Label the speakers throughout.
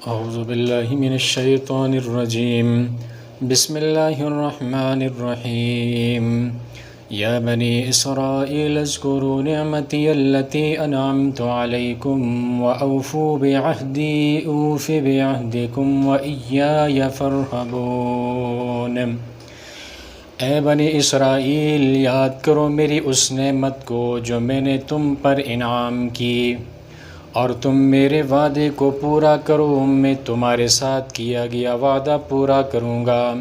Speaker 1: اعوذ باللہ من الشیطان الرجیم بسم اللہ الرحمن الرحیم یا بنی اسرائیل اذکروا نعمتی التي انعمت علیکم واوفوا بعہدی اوف بعہدکم وإیای فارہبون۔ اے بنی اسرائیل، یاد کرو میری اس نعمت کو جو میں نے تم پر انعام کی، اور تم میرے وعدے کو پورا کرو، میں تمہارے ساتھ کیا گیا وعدہ پورا کروں گا،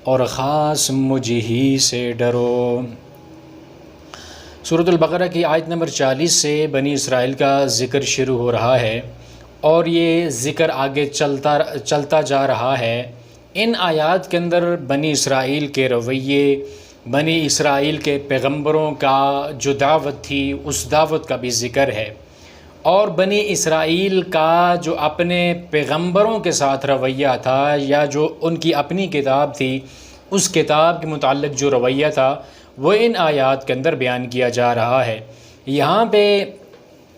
Speaker 1: اور خاص مجھ ہی سے ڈرو۔ سورۃ البقرہ کی آیت نمبر 40 سے بنی اسرائیل کا ذکر شروع ہو رہا ہے، اور یہ ذکر آگے چلتا جا رہا ہے۔ ان آیات کے اندر بنی اسرائیل کے رویے، بنی اسرائیل کے پیغمبروں کا جو دعوت تھی اس دعوت کا بھی ذکر ہے، اور بنی اسرائیل کا جو اپنے پیغمبروں کے ساتھ رویہ تھا، یا جو ان کی اپنی کتاب تھی اس کتاب کے متعلق جو رویہ تھا وہ ان آیات کے اندر بیان کیا جا رہا ہے۔ یہاں پہ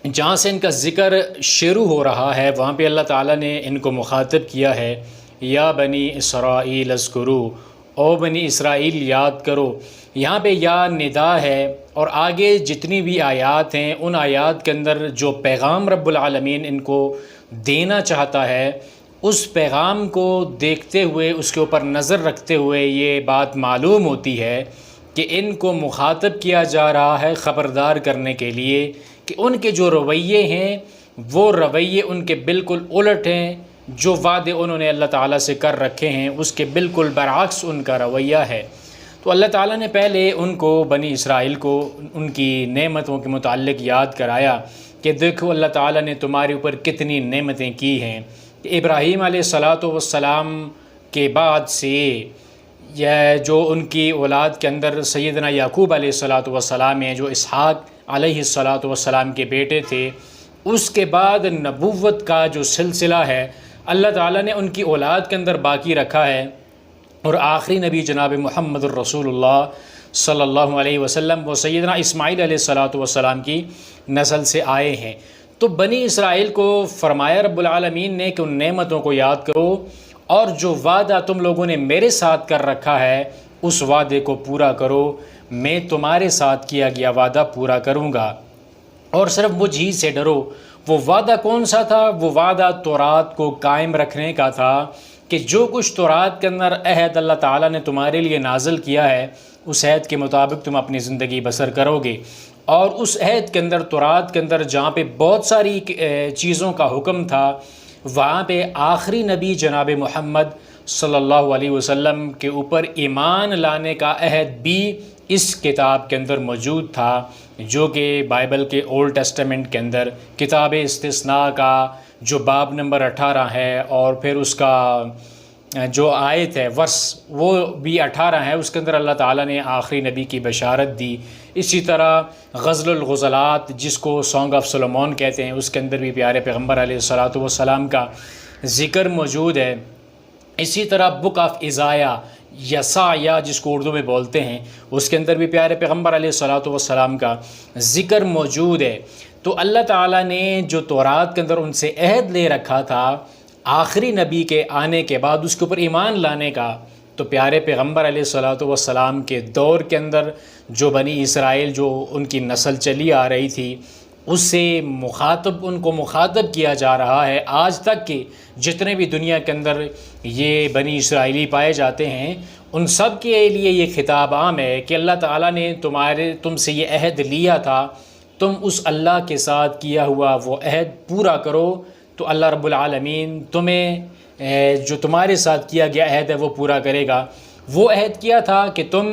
Speaker 1: جہاں سے ان کا ذکر شروع ہو رہا ہے وہاں پہ اللہ تعالیٰ نے ان کو مخاطب کیا ہے، یا بنی اسرائیل اذکروا، او بنی اسرائیل یاد کرو۔ یہاں پہ یا ندا ہے، اور آگے جتنی بھی آیات ہیں ان آیات کے اندر جو پیغام رب العالمین ان کو دینا چاہتا ہے اس پیغام کو دیکھتے ہوئے، اس کے اوپر نظر رکھتے ہوئے یہ بات معلوم ہوتی ہے کہ ان کو مخاطب کیا جا رہا ہے خبردار کرنے کے لیے کہ ان کے جو رویے ہیں وہ رویے ان کے بالکل الٹ ہیں، جو وعدے انہوں نے اللہ تعالیٰ سے کر رکھے ہیں اس کے بالکل برعکس ان کا رویہ ہے۔ تو اللہ تعالیٰ نے پہلے ان کو، بنی اسرائیل کو، ان کی نعمتوں کے متعلق یاد کرایا کہ دیکھو اللہ تعالیٰ نے تمہارے اوپر کتنی نعمتیں کی ہیں، کہ ابراہیم علیہ السلام کے بعد سے یہ جو ان کی اولاد کے اندر سیدنا یعقوب علیہ السلام ہیں، جو اسحاق علیہ السلام کے بیٹے تھے، اس کے بعد نبوت کا جو سلسلہ ہے اللہ تعالیٰ نے ان کی اولاد کے اندر باقی رکھا ہے، اور آخری نبی جناب محمد الرسول اللہ صلی اللہ علیہ وسلم وہ سیدنا اسماعیل علیہ السلام کی نسل سے آئے ہیں۔ تو بنی اسرائیل کو فرمایا رب العالمین نے کہ ان نعمتوں کو یاد کرو، اور جو وعدہ تم لوگوں نے میرے ساتھ کر رکھا ہے اس وعدے کو پورا کرو، میں تمہارے ساتھ کیا گیا وعدہ پورا کروں گا، اور صرف مجھ ہی سے ڈرو۔ وہ وعدہ کون سا تھا؟ وہ وعدہ تورات کو قائم رکھنے کا تھا، کہ جو کچھ تورات کے اندر عہد اللہ تعالیٰ نے تمہارے لیے نازل کیا ہے اس عہد کے مطابق تم اپنی زندگی بسر کرو گے۔ اور اس عہد کے اندر، تورات کے اندر جہاں پہ بہت ساری چیزوں کا حکم تھا، وہاں پہ آخری نبی جناب محمد صلی اللہ علیہ وسلم کے اوپر ایمان لانے کا عہد بھی اس کتاب کے اندر موجود تھا، جو کہ بائبل کے اولڈ ٹیسٹمنٹ کے اندر کتاب استثناء کا جو باب نمبر 18 ہے، اور پھر اس کا جو آیت ہے ورس وہ بھی 18 ہے، اس کے اندر اللہ تعالیٰ نے آخری نبی کی بشارت دی۔ اسی طرح غزل الغزلات جس کو سانگ آف سولومون کہتے ہیں، اس کے اندر بھی پیارے پیغمبر علیہ السلام کا ذکر موجود ہے۔ اسی طرح بک آف عزائیہ، یسایہ جس کو اردو میں بولتے ہیں، اس کے اندر بھی پیارے پیغمبر علیہ السلام کا ذکر موجود ہے۔ تو اللہ تعالیٰ نے جو تورات کے اندر ان سے عہد لے رکھا تھا آخری نبی کے آنے کے بعد اس کے اوپر ایمان لانے کا، تو پیارے پیغمبر علیہ السلام کے دور کے اندر جو بنی اسرائیل، جو ان کی نسل چلی آ رہی تھی، اس سے ان کو مخاطب کیا جا رہا ہے۔ آج تک کے جتنے بھی دنیا کے اندر یہ بنی اسرائیلی پائے جاتے ہیں ان سب کے لیے یہ خطاب عام ہے کہ اللہ تعالیٰ نے تم سے یہ عہد لیا تھا، تم اس اللہ کے ساتھ کیا ہوا وہ عہد پورا کرو، تو اللہ رب العالمین تمہیں جو تمہارے ساتھ کیا گیا عہد ہے وہ پورا کرے گا۔ وہ عہد کیا تھا کہ تم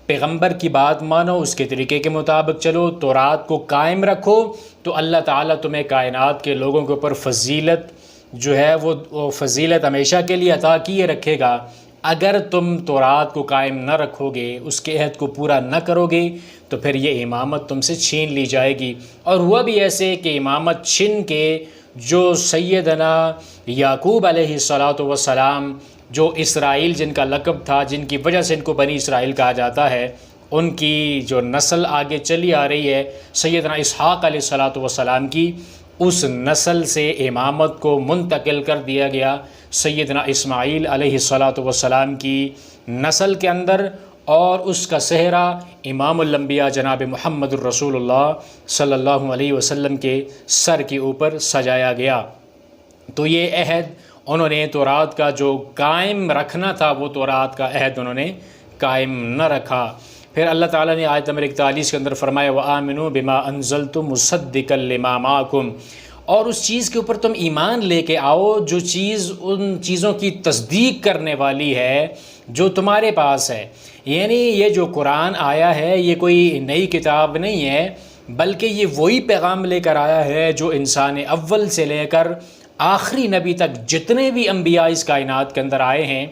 Speaker 1: پیغمبر کی بات مانو، اس کے طریقے کے مطابق چلو، تورات کو قائم رکھو، تو اللہ تعالیٰ تمہیں کائنات کے لوگوں کے اوپر فضیلت جو ہے وہ فضیلت ہمیشہ کے لیے عطا کیے رکھے گا۔ اگر تم تورات کو قائم نہ رکھو گے، اس کے عہد کو پورا نہ کرو گے، تو پھر یہ امامت تم سے چھین لی جائے گی۔ اور ہوا بھی ایسے کہ امامت چھن کے جو سیدنا یعقوب علیہ السلام، جو اسرائیل جن کا لقب تھا، جن کی وجہ سے ان کو بنی اسرائیل کہا جاتا ہے، ان کی جو نسل آگے چلی آ رہی ہے سیدنا اسحاق علیہ السلام کی، اس نسل سے امامت کو منتقل کر دیا گیا سیدنا اسماعیل علیہ الصلاۃ والسلام کی نسل کے اندر، اور اس کا صحرا امام الانبیاء جناب محمد الرسول اللہ صلی اللہ علیہ وسلم کے سر کے اوپر سجایا گیا۔ تو یہ عہد انہوں نے تورات کا جو قائم رکھنا تھا، وہ تورات کا عہد انہوں نے قائم نہ رکھا۔ پھر اللہ تعالیٰ نے آیت نمبر 41 کے اندر فرمایا وَآمِنُوا بِمَا أَنزَلْتُ مُصَدِّقًا لِمَا مَعَكُمْ، اور اس چیز کے اوپر تم ایمان لے کے آؤ جو چیز ان چیزوں کی تصدیق کرنے والی ہے جو تمہارے پاس ہے۔ یعنی یہ جو قرآن آیا ہے یہ کوئی نئی کتاب نہیں ہے، بلکہ یہ وہی پیغام لے کر آیا ہے جو انسان اول سے لے کر آخری نبی تک جتنے بھی انبیاء اس کائنات کے اندر آئے ہیں،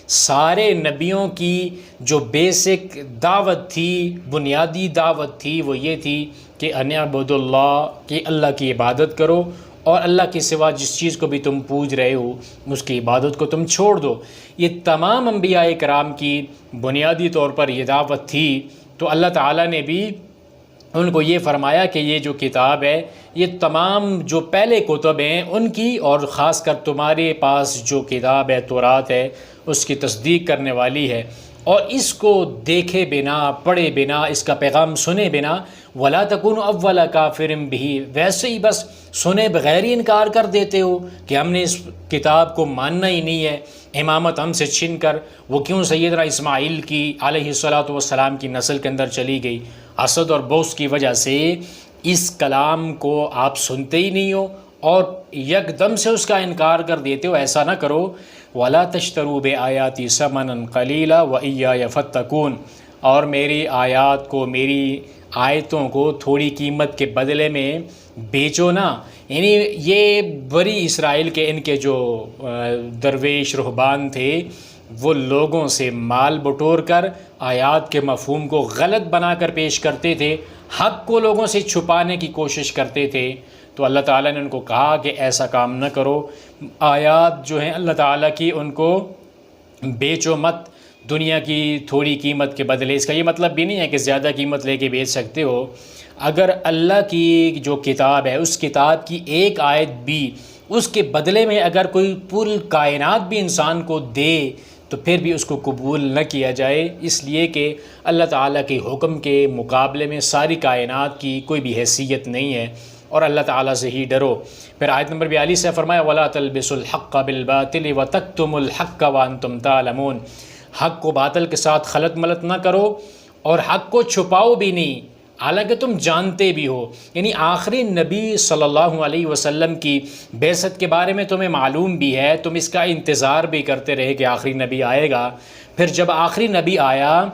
Speaker 1: سارے نبیوں کی جو بیسک دعوت تھی، بنیادی دعوت تھی، وہ یہ تھی کہ ان اعبدوا اللہ، کہ اللہ کی عبادت کرو، اور اللہ کے سوا جس چیز کو بھی تم پوج رہے ہو اس کی عبادت کو تم چھوڑ دو۔ یہ تمام انبیاء کرام کی بنیادی طور پر یہ دعوت تھی۔ تو اللہ تعالیٰ نے بھی ان کو یہ فرمایا کہ یہ جو کتاب ہے یہ تمام جو پہلے کتب ہیں ان کی، اور خاص کر تمہارے پاس جو کتاب ہے تورات ہے، اس کی تصدیق کرنے والی ہے، اور اس کو دیکھے بنا، پڑھے بنا، اس کا پیغام سنے بنا وَلَا تَكُونُوا أَوَّلَ كَافِرٍ بِهِ، ویسے ہی بس سنے بغیر ہی انکار کر دیتے ہو کہ ہم نے اس کتاب کو ماننا ہی نہیں ہے، امامت ہم سے چھن کر وہ کیوں سیدنا اسماعیل کی علیہ الصلاۃ والسلام کی نسل کے اندر چلی گئی۔ حسد اور بغض کی وجہ سے اس کلام کو آپ سنتے ہی نہیں ہو اور یک دم سے اس کا انکار کر دیتے ہو۔ ایسا نہ کرو۔ وَلَا تَشْتَرُوا بِآيَاتِي ثَمَنًا قَلِيلًا وَإِيَّايَ فَاتَّقُونِ، اور میری آیات کو، میری آیتوں کو تھوڑی قیمت کے بدلے میں بیچو نا۔ یعنی یہ بنی اسرائیل کے ان کے جو درویش رہبان تھے وہ لوگوں سے مال بٹور کر آیات کے مفہوم کو غلط بنا کر پیش کرتے تھے، حق کو لوگوں سے چھپانے کی کوشش کرتے تھے۔ تو اللہ تعالیٰ نے ان کو کہا کہ ایسا کام نہ کرو، آیات جو ہیں اللہ تعالیٰ کی ان کو بیچو مت دنیا کی تھوڑی قیمت کے بدلے۔ اس کا یہ مطلب بھی نہیں ہے کہ زیادہ قیمت لے کے بیچ سکتے ہو۔ اگر اللہ کی جو کتاب ہے اس کتاب کی ایک آیت بھی اس کے بدلے میں اگر کوئی پوری کائنات بھی انسان کو دے تو پھر بھی اس کو قبول نہ کیا جائے، اس لیے کہ اللہ تعالیٰ کے حکم کے مقابلے میں ساری کائنات کی کوئی بھی حیثیت نہیں ہے، اور اللہ تعالیٰ سے ہی ڈرو۔ پھر آیت نمبر 42 سے فرمایا وَلَا تَلْبِسُوا الْحَقَّ بِالْبَاطِلِ وَتَكْتُمُوا الْحَقَّ وَأَنْتُمْ تَعْلَمُونَ، حق کو باطل کے ساتھ خلط ملط نہ کرو اور حق کو چھپاؤ بھی نہیں حالانکہ تم جانتے بھی ہو۔ یعنی آخری نبی صلی اللہ علیہ وسلم کی بعثت کے بارے میں تمہیں معلوم بھی ہے، تم اس کا انتظار بھی کرتے رہے کہ آخری نبی آئے گا۔ پھر جب آخری نبی آیا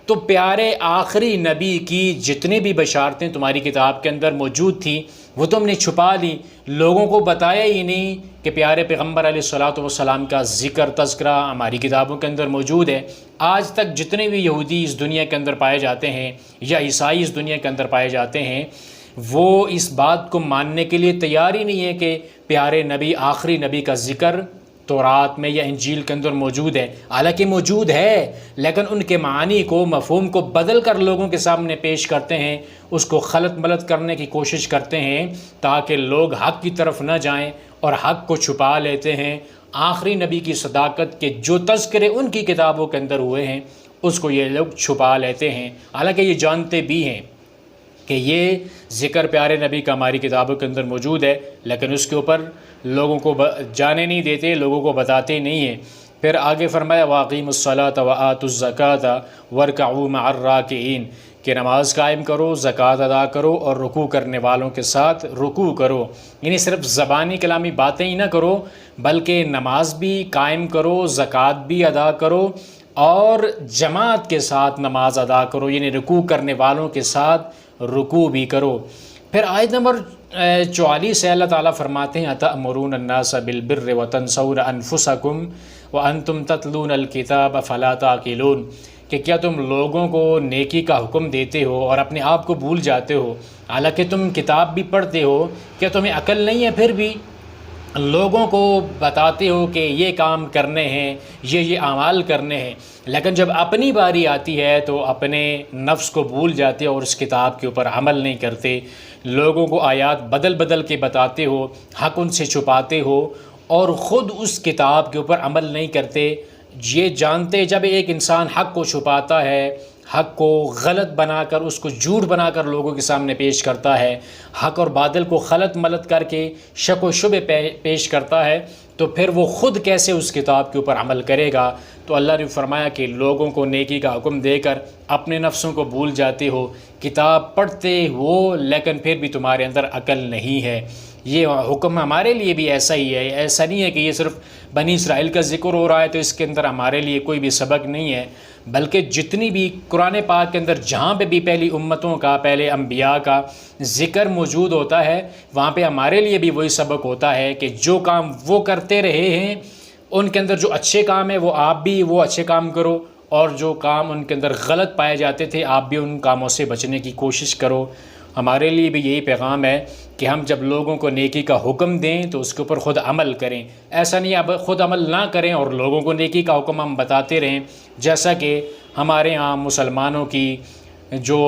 Speaker 1: تو پیارے آخری نبی کی جتنی بھی بشارتیں تمہاری کتاب کے اندر موجود تھیں وہ تم نے چھپا لی، لوگوں کو بتایا ہی نہیں کہ پیارے پیغمبر علیہ الصلاۃ والسلام کا ذکر تذکرہ ہماری کتابوں کے اندر موجود ہے۔ آج تک جتنے بھی یہودی اس دنیا کے اندر پائے جاتے ہیں یا عیسائی اس دنیا کے اندر پائے جاتے ہیں، وہ اس بات کو ماننے کے لیے تیار ہی نہیں ہے کہ پیارے نبی، آخری نبی کا ذکر تورات میں یا انجیل کے اندر موجود ہے۔ حالانکہ موجود ہے لیکن ان کے معنی کو، مفہوم کو بدل کر لوگوں کے سامنے پیش کرتے ہیں، اس کو خلط ملط کرنے کی کوشش کرتے ہیں تاکہ لوگ حق کی طرف نہ جائیں اور حق کو چھپا لیتے ہیں۔ آخری نبی کی صداقت کے جو تذکرے ان کی کتابوں کے اندر ہوئے ہیں اس کو یہ لوگ چھپا لیتے ہیں، حالانکہ یہ جانتے بھی ہیں کہ یہ ذکر پیارے نبی کا ہماری کتابوں کے اندر موجود ہے، لیکن اس کے اوپر لوگوں کو جانے نہیں دیتے، لوگوں کو بتاتے نہیں ہیں۔ پھر آگے فرمایا وَأَقِیمُوا الصَّلَاةَ وَآتُوا الزَّکَاةَ وَارْکَعُوا مَعَ الرَّاکِعِینَ، کہ نماز قائم کرو، زکوٰۃ ادا کرو اور رکوع کرنے والوں کے ساتھ رکوع کرو۔ یعنی صرف زبانی کلامی باتیں ہی نہ کرو بلکہ نماز بھی قائم کرو، زکوٰۃ بھی ادا کرو اور جماعت کے ساتھ نماز ادا کرو، یعنی رکوع کرنے والوں کے ساتھ رکوع بھی کرو۔ پھر آیت نمبر 44 سے اللہ تعالیٰ فرماتے ہیں أَتَأْمُرُونَ النَّاسَ بِالْبِرِّ وَتَنْسَوْنَ أَنفُسَكُمْ وَأَنْتُمْ تَتْلُونَ الْكِتَابَ فَلَا تَعْقِلُونَ، کہ کیا تم لوگوں کو نیکی کا حکم دیتے ہو اور اپنے آپ کو بھول جاتے ہو، حالانکہ تم کتاب بھی پڑھتے ہو؟ کیا تمہیں عقل نہیں ہے؟ پھر بھی لوگوں کو بتاتے ہو کہ یہ کام کرنے ہیں، یہ اعمال کرنے ہیں، لیکن جب اپنی باری آتی ہے تو اپنے نفس کو بھول جاتے اور اس کتاب کے اوپر عمل نہیں کرتے۔ لوگوں کو آیات بدل بدل کے بتاتے ہو، حق ان سے چھپاتے ہو اور خود اس کتاب کے اوپر عمل نہیں کرتے، یہ جانتے جب ایک انسان حق کو چھپاتا ہے، حق کو غلط بنا کر، اس کو جھوٹ بنا کر لوگوں کے سامنے پیش کرتا ہے، حق اور باطل کو خلط ملط کر کے شک و شبہ پیش کرتا ہے، تو پھر وہ خود کیسے اس کتاب کے اوپر عمل کرے گا؟ تو اللہ نے فرمایا کہ لوگوں کو نیکی کا حکم دے کر اپنے نفسوں کو بھول جاتے ہو، کتاب پڑھتے ہو لیکن پھر بھی تمہارے اندر عقل نہیں ہے۔ یہ حکم ہمارے لیے بھی ایسا ہی ہے، ایسا نہیں ہے کہ یہ صرف بنی اسرائیل کا ذکر ہو رہا ہے تو اس کے اندر ہمارے لیے کوئی بھی سبق نہیں ہے، بلکہ جتنی بھی قرآن پاک کے اندر جہاں پہ بھی پہلی امتوں کا، پہلے انبیاء کا ذکر موجود ہوتا ہے، وہاں پہ ہمارے لیے بھی وہی سبق ہوتا ہے کہ جو کام وہ کرتے رہے ہیں ان کے اندر جو اچھے کام ہیں وہ آپ بھی وہ اچھے کام کرو، اور جو کام ان کے اندر غلط پائے جاتے تھے آپ بھی ان کاموں سے بچنے کی کوشش کرو۔ ہمارے لیے بھی یہی پیغام ہے کہ ہم جب لوگوں کو نیکی کا حکم دیں تو اس کے اوپر خود عمل کریں، ایسا نہیں اب خود عمل نہ کریں اور لوگوں کو نیکی کا حکم ہم بتاتے رہیں، جیسا کہ ہمارے ہاں مسلمانوں کی جو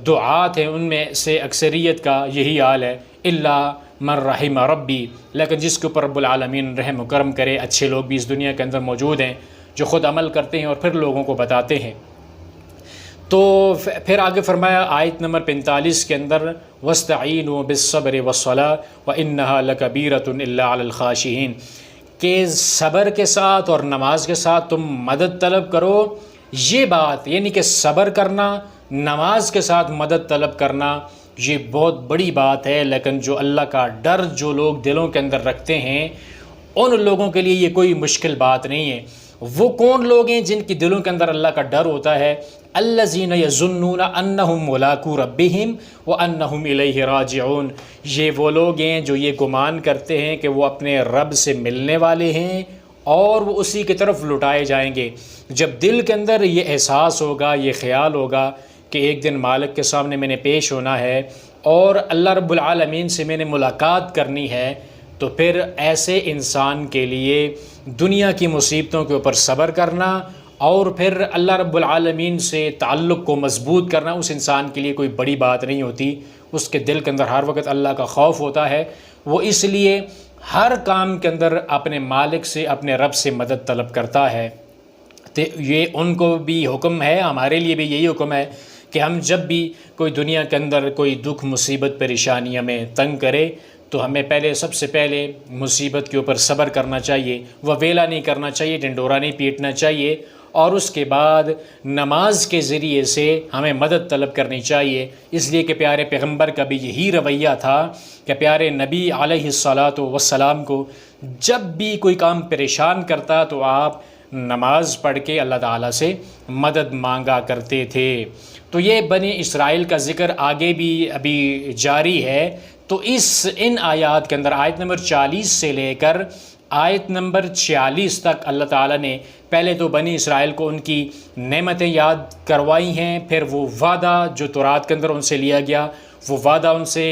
Speaker 1: دعات ہیں ان میں سے اکثریت کا یہی حال ہے، الا من رحم ربی، لیکن جس کے اوپر رب العالمین رحم و کرم کرے، اچھے لوگ بھی اس دنیا کے اندر موجود ہیں جو خود عمل کرتے ہیں اور پھر لوگوں کو بتاتے ہیں۔ تو پھر آگے فرمایا آیت نمبر 45 کے اندر وَاسْتَعِينُوا بِالصَّبْرِ وَالصَّلَاةِ وَإِنَّهَا لَكَبِيرَةٌ إِلَّا عَلَى الْخَاشِعِينَ، کہ صبر کے ساتھ اور نماز کے ساتھ تم مدد طلب کرو۔ یہ بات یعنی کہ صبر کرنا، نماز کے ساتھ مدد طلب کرنا، یہ بہت بڑی بات ہے، لیکن جو اللہ کا ڈر جو لوگ دلوں کے اندر رکھتے ہیں ان لوگوں کے لیے یہ کوئی مشکل بات نہیں ہے۔ وہ کون لوگ ہیں جن کی دلوں کے اندر اللہ کا ڈر ہوتا ہے؟ الذین یظنون انہم ملاقو ربہم وانہم الیہ راجعون، یہ وہ لوگ ہیں جو یہ گمان کرتے ہیں کہ وہ اپنے رب سے ملنے والے ہیں اور وہ اسی کی طرف لٹائے جائیں گے۔ جب دل کے اندر یہ احساس ہوگا، یہ خیال ہوگا کہ ایک دن مالک کے سامنے میں نے پیش ہونا ہے اور اللہ رب العالمین سے میں نے ملاقات کرنی ہے، تو پھر ایسے انسان کے لیے دنیا کی مصیبتوں کے اوپر صبر کرنا اور پھر اللہ رب العالمین سے تعلق کو مضبوط کرنا اس انسان کے لیے کوئی بڑی بات نہیں ہوتی۔ اس کے دل کے اندر ہر وقت اللہ کا خوف ہوتا ہے، وہ اس لیے ہر کام کے اندر اپنے مالک سے، اپنے رب سے مدد طلب کرتا ہے۔ تو یہ ان کو بھی حکم ہے، ہمارے لیے بھی یہی حکم ہے کہ ہم جب بھی کوئی دنیا کے اندر کوئی دکھ مصیبت پریشانی ہمیں تنگ کرے تو ہمیں سب سے پہلے مصیبت کے اوپر صبر کرنا چاہیے، ویلا نہیں کرنا چاہیے، ڈنڈورا نہیں پیٹنا چاہیے، اور اس کے بعد نماز کے ذریعے سے ہمیں مدد طلب کرنی چاہیے۔ اس لیے کہ پیارے پیغمبر کا بھی یہی رویہ تھا کہ پیارے نبی علیہ الصلاۃ والسلام کو جب بھی کوئی کام پریشان کرتا تو آپ نماز پڑھ کے اللہ تعالیٰ سے مدد مانگا کرتے تھے۔ تو یہ بنی اسرائیل کا ذکر آگے بھی ابھی جاری ہے۔ تو ان آیات کے اندر آیت نمبر 40 سے لے کر آیت نمبر 46 تک اللہ تعالیٰ نے پہلے تو بنی اسرائیل کو ان کی نعمتیں یاد کروائی ہیں، پھر وہ وعدہ جو تورات کے اندر ان سے لیا گیا وہ وعدہ ان سے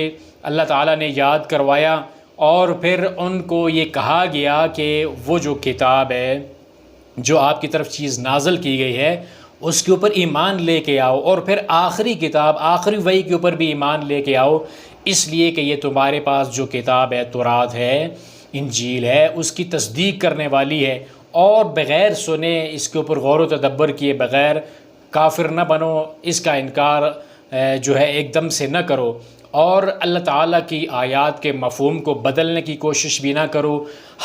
Speaker 1: اللہ تعالیٰ نے یاد کروایا، اور پھر ان کو یہ کہا گیا کہ وہ جو کتاب ہے جو آپ کی طرف چیز نازل کی گئی ہے اس کے اوپر ایمان لے کے آؤ، اور پھر آخری کتاب آخری وحی کے اوپر بھی ایمان لے کے آؤ، اس لیے کہ یہ تمہارے پاس جو کتاب ہے، تورات ہے، انجیل ہے، اس کی تصدیق کرنے والی ہے، اور بغیر سنے اس کے اوپر غور و تدبر کیے بغیر کافر نہ بنو، اس کا انکار جو ہے ایک دم سے نہ کرو، اور اللہ تعالیٰ کی آیات کے مفہوم کو بدلنے کی کوشش بھی نہ کرو،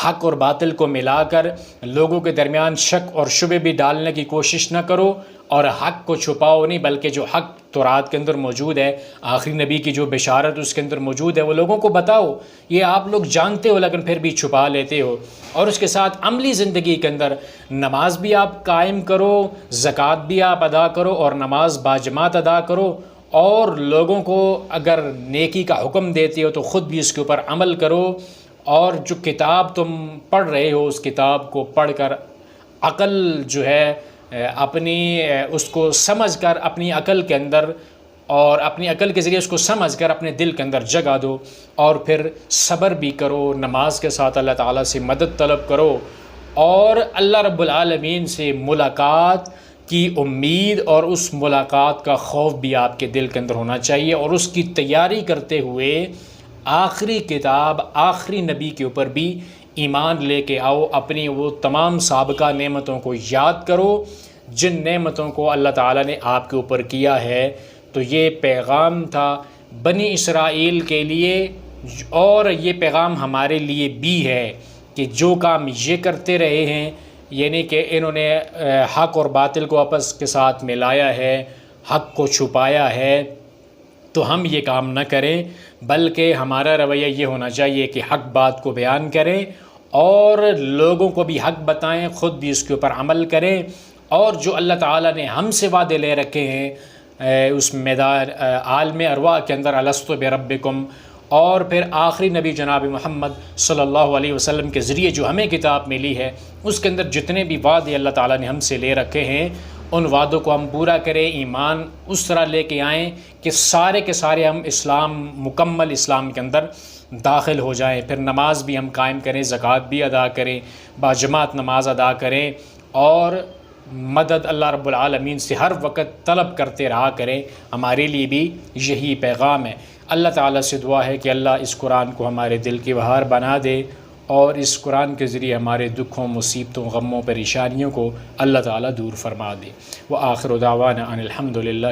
Speaker 1: حق اور باطل کو ملا کر لوگوں کے درمیان شک اور شبہ بھی ڈالنے کی کوشش نہ کرو، اور حق کو چھپاؤ نہیں، بلکہ جو حق تورات کے اندر موجود ہے، آخری نبی کی جو بشارت اس کے اندر موجود ہے وہ لوگوں کو بتاؤ۔ یہ آپ لوگ جانتے ہو لیکن پھر بھی چھپا لیتے ہو، اور اس کے ساتھ عملی زندگی کے اندر نماز بھی آپ قائم کرو، زکوٰۃ بھی آپ ادا کرو، اور نماز باجماعت ادا کرو، اور لوگوں کو اگر نیکی کا حکم دیتے ہو تو خود بھی اس کے اوپر عمل کرو، اور جو کتاب تم پڑھ رہے ہو اس کتاب کو پڑھ کر عقل جو ہے اپنی اس کو سمجھ کر اپنی عقل کے اندر اور اپنی عقل کے ذریعے اس کو سمجھ کر اپنے دل کے اندر جگہ دو، اور پھر صبر بھی کرو، نماز کے ساتھ اللہ تعالیٰ سے مدد طلب کرو، اور اللہ رب العالمین سے ملاقات کی امید اور اس ملاقات کا خوف بھی آپ کے دل کے اندر ہونا چاہیے، اور اس کی تیاری کرتے ہوئے آخری کتاب آخری نبی کے اوپر بھی ایمان لے کے آؤ، اپنی وہ تمام سابقہ نعمتوں کو یاد کرو جن نعمتوں کو اللہ تعالیٰ نے آپ کے اوپر کیا ہے۔ تو یہ پیغام تھا بنی اسرائیل کے لیے، اور یہ پیغام ہمارے لیے بھی ہے کہ جو کام یہ کرتے رہے ہیں، یعنی کہ انہوں نے حق اور باطل کو آپس کے ساتھ ملایا ہے، حق کو چھپایا ہے، تو ہم یہ کام نہ کریں، بلکہ ہمارا رویہ یہ ہونا چاہیے کہ حق بات کو بیان کریں اور لوگوں کو بھی حق بتائیں، خود بھی اس کے اوپر عمل کریں، اور جو اللہ تعالیٰ نے ہم سے وعدے لے رکھے ہیں اس میدان عالم ارواح کے اندر، الست بربکم، اور پھر آخری نبی جناب محمد صلی اللہ علیہ وسلم کے ذریعے جو ہمیں کتاب ملی ہے، اس کے اندر جتنے بھی وعدے اللہ تعالیٰ نے ہم سے لے رکھے ہیں، ان وعدوں کو ہم پورا کریں، ایمان اس طرح لے کے آئیں کہ سارے کے سارے ہم مکمل اسلام کے اندر داخل ہو جائیں۔ پھر نماز بھی ہم قائم کریں، زکوٰۃ بھی ادا کریں، باجماعت نماز ادا کریں، اور مدد اللہ رب العالمین سے ہر وقت طلب کرتے رہا کریں۔ ہمارے لیے بھی یہی پیغام ہے۔ اللہ تعالیٰ سے دعا ہے کہ اللہ اس قرآن کو ہمارے دل کی بہار بنا دے، اور اس قرآن کے ذریعے ہمارے دکھوں، مصیبتوں، غموں، پریشانیوں کو اللہ تعالیٰ دور فرما دے۔ وآخر دعوانا ان الحمد للہ